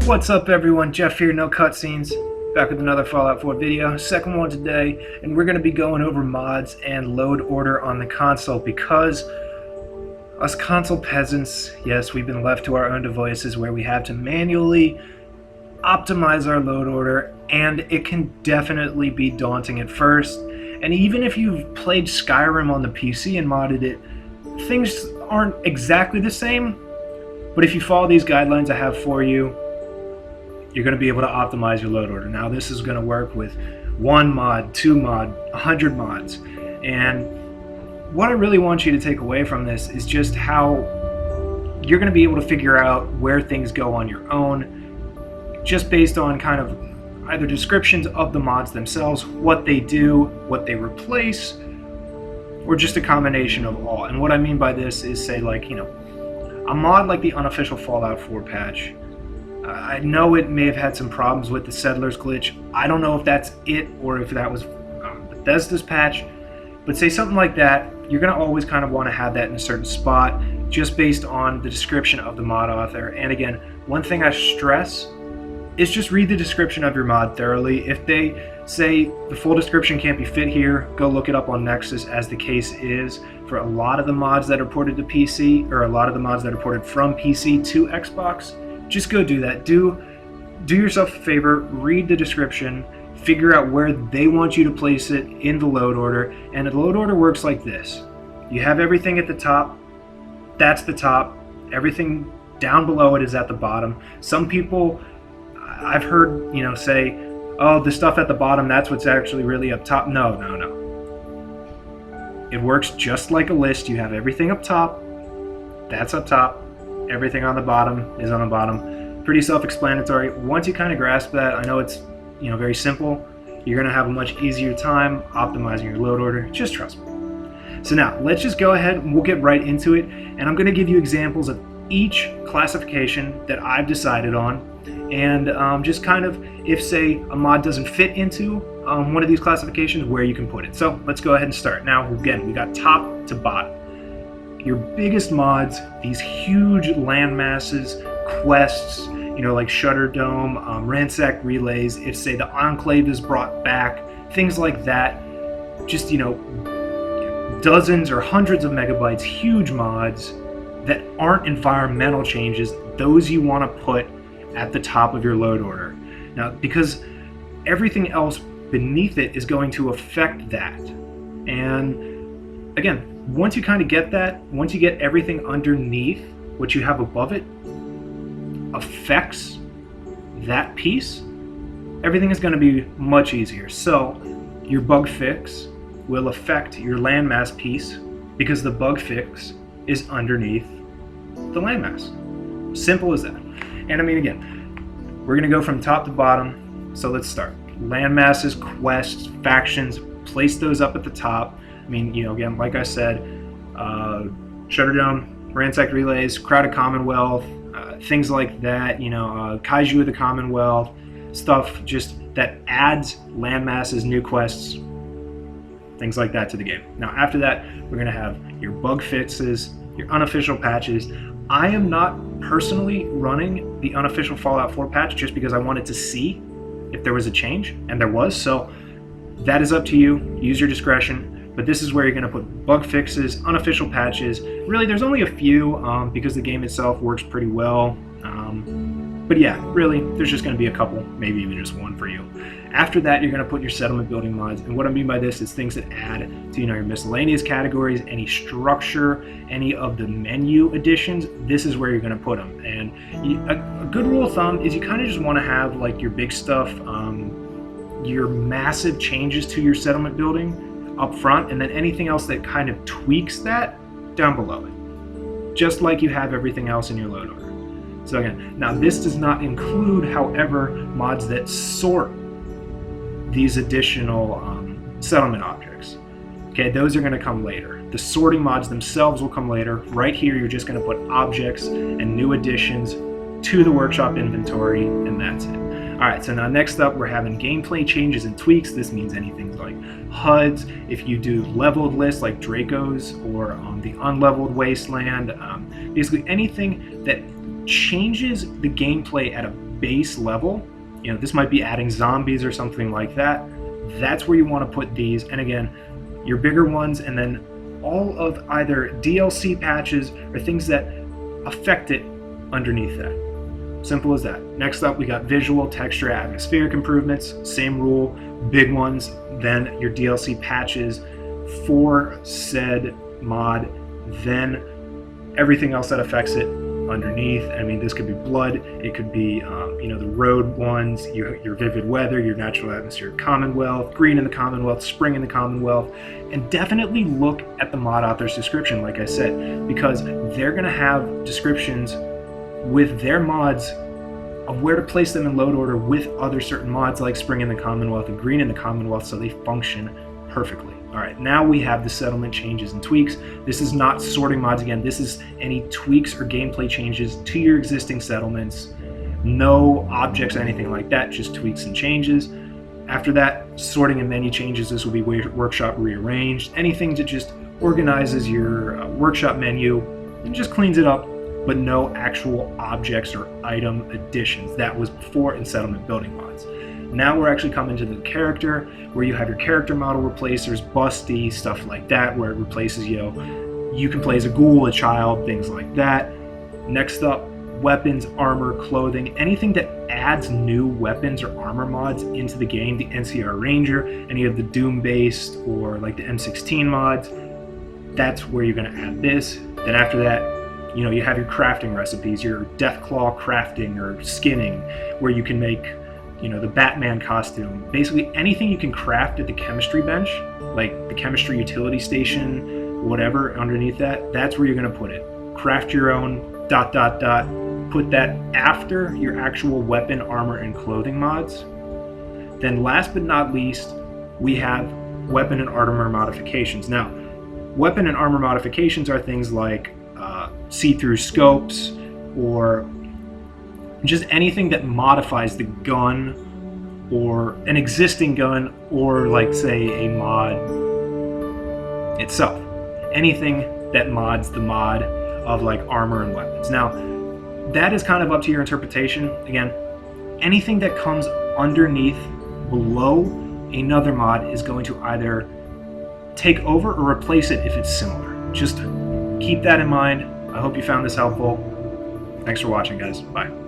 What's up everyone, Jeff here, no cutscenes, back with another Fallout 4 video, second one today, and we're going to be going over mods and load order on the console because us console peasants, yes, we've been left to our own devices where we have to manually optimize our load order, and it can definitely be daunting at first. And even if you've played Skyrim on the PC and modded it, things aren't exactly the same, but if you follow these guidelines I have for you, you're going to be able to optimize your load order. Now this is going to work with 1 mod, 2 mod, 100 mods. And what I really want you to take away from this is just how you're going to be able to figure out where things go on your own, just based on kind of either descriptions of the mods themselves, what they do, what they replace, or just a combination of all. And what I mean by this is, say, like, you know, a mod like the unofficial Fallout 4 patch. I know it may have had some problems with the Settlers glitch. I don't know if that's it or if that was Bethesda's patch, but say something like that, you're going to always kind of want to have that in a certain spot just based on the description of the mod author. And again, one thing I stress is just read the description of your mod thoroughly. If they say the full description can't be fit here, go look it up on Nexus, as the case is for a lot of the mods that are ported to PC, or a lot of the mods that are ported from PC to Xbox. Just go do that. Do yourself a favor, read the description, figure out where they want you to place it in the load order, and the load order works like this. You have everything at the top, that's the top, everything down below it is at the bottom. Some people, I've heard, you know, say, oh, the stuff at the bottom, that's what's actually really up top. No. It works just like a list. You have everything up top, that's up top, everything on the bottom is on the bottom. Pretty self-explanatory. Once you kind of grasp that, I know it's, you know, very simple. You're going to have a much easier time optimizing your load order. Just trust me. So now, let's just go ahead and we'll get right into it. And I'm going to give you examples of each classification that I've decided on. And just kind of, if say a mod doesn't fit into one of these classifications, where you can put it. So let's go ahead and start. Now, again, we got top to bottom. Your biggest mods, these huge land masses, quests, you know, like Shutter Dome, Ransack Relays, if say the Enclave is brought back, things like that, just, you know, dozens or hundreds of megabytes, huge mods that aren't environmental changes, those you want to put at the top of your load order. Now, because everything else beneath it is going to affect that. And again, once you kind of get that, once you get everything underneath what you have above it affects that piece, everything is going to be much easier. So your bug fix will affect your landmass piece because the bug fix is underneath the landmass. Simple as that. And I mean, again, we're going to go from top to bottom. So let's start. Landmasses, quests, factions, place those up at the top. I mean, you know, again, like I said, Shutter Dome, Ransack Relays, Crowded Commonwealth, things like that, you know, Kaiju of the Commonwealth, stuff just that adds landmasses, new quests, things like that to the game. Now, after that, we're going to have your bug fixes, your unofficial patches. I am not personally running the unofficial Fallout 4 patch just because I wanted to see if there was a change, and there was, so that is up to you. Use your discretion. But this is where you're going to put bug fixes, unofficial patches. Really, there's only a few because the game itself works pretty well. But yeah, really, there's just going to be a couple, maybe even just one for you. After that, you're going to put your settlement building mods. And what I mean by this is things that add to, you know, your miscellaneous categories, any structure, any of the menu additions. This is where you're going to put them. And a good rule of thumb is you kind of just want to have like your big stuff, your massive changes to your settlement building up front, and then anything else that kind of tweaks that down below it, just like you have everything else in your load order. So again, now this does not include, however, mods that sort these additional settlement objects. Okay, those are going to come later. The sorting mods themselves will come later. Right here, you're just going to put objects and new additions to the workshop inventory, and that's it. Alright, so now next up we're having gameplay changes and tweaks. This means anything like HUDs, if you do leveled lists like Dracos or the unleveled wasteland, basically anything that changes the gameplay at a base level, you know, this might be adding zombies or something like that, that's where you want to put these. And again, your bigger ones, and then all of either DLC patches or things that affect it underneath that. Simple as that. Next up, we got visual, texture, atmospheric improvements. Same rule, big ones, then your DLC patches for said mod, then everything else that affects it underneath. I mean, this could be blood, it could be you know, the road ones, your vivid weather, your natural atmosphere, Commonwealth, green in the Commonwealth, spring in the Commonwealth. And definitely look at the mod author's description, like I said, because they're going to have descriptions with their mods of where to place them in load order with other certain mods like spring in the Commonwealth and green in the Commonwealth, so they function perfectly. All right, now we have the settlement changes and tweaks. This is not sorting mods again. This is any tweaks or gameplay changes to your existing settlements. No objects, anything like that, just tweaks and changes. After that, sorting and menu changes. This will be workshop rearranged. Anything that just organizes your workshop menu and just cleans it up, but no actual objects or item additions. That was before in settlement building mods. Now we're actually coming to the character, where you have your character model replacers, busty, stuff like that, where it replaces, you know, you can play as a ghoul, a child, things like that. Next up, weapons, armor, clothing, anything that adds new weapons or armor mods into the game. The NCR Ranger, any of the Doom based or like the M16 mods, that's where you're going to add this. Then after that, you know, you have your crafting recipes, your Deathclaw crafting or skinning, where you can make, you know, the Batman costume. Basically anything you can craft at the chemistry bench, like the chemistry utility station, whatever underneath that, that's where you're going to put it. Craft your own ... Put that after your actual weapon, armor, and clothing mods. Then last but not least, we have weapon and armor modifications. Now, weapon and armor modifications are things like see-through scopes, or just anything that modifies the gun or an existing gun, or like say a mod itself. Anything that mods the mod of like armor and weapons. Now, that is kind of up to your interpretation. Again, anything that comes underneath, below another mod is going to either take over or replace it if it's similar. Just keep that in mind. I hope you found this helpful. Thanks for watching, guys. Bye.